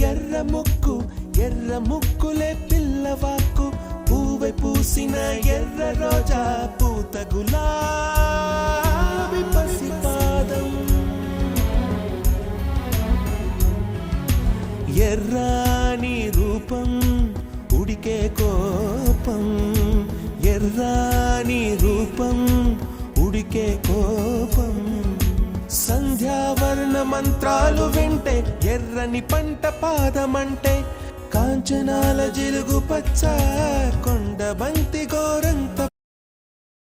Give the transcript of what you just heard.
ఎర్ర ముక్కు ఎర్ర ముక్కులే పిల్లవాకు పూవై పూసిన ఎర్ర రోజా పూత గులాబీ పసిపాదం ఎర్రాని రూపం ఉడికే కోపం ఎర్రాని రూపం ఉడికే కోపం సంధ్యావర్ణ మంత్రాలు వింటే ఎర్రని పంట పాదమంటే కాంచనాల జిలుగు పచ్చ కొండ బంతి గోరంగ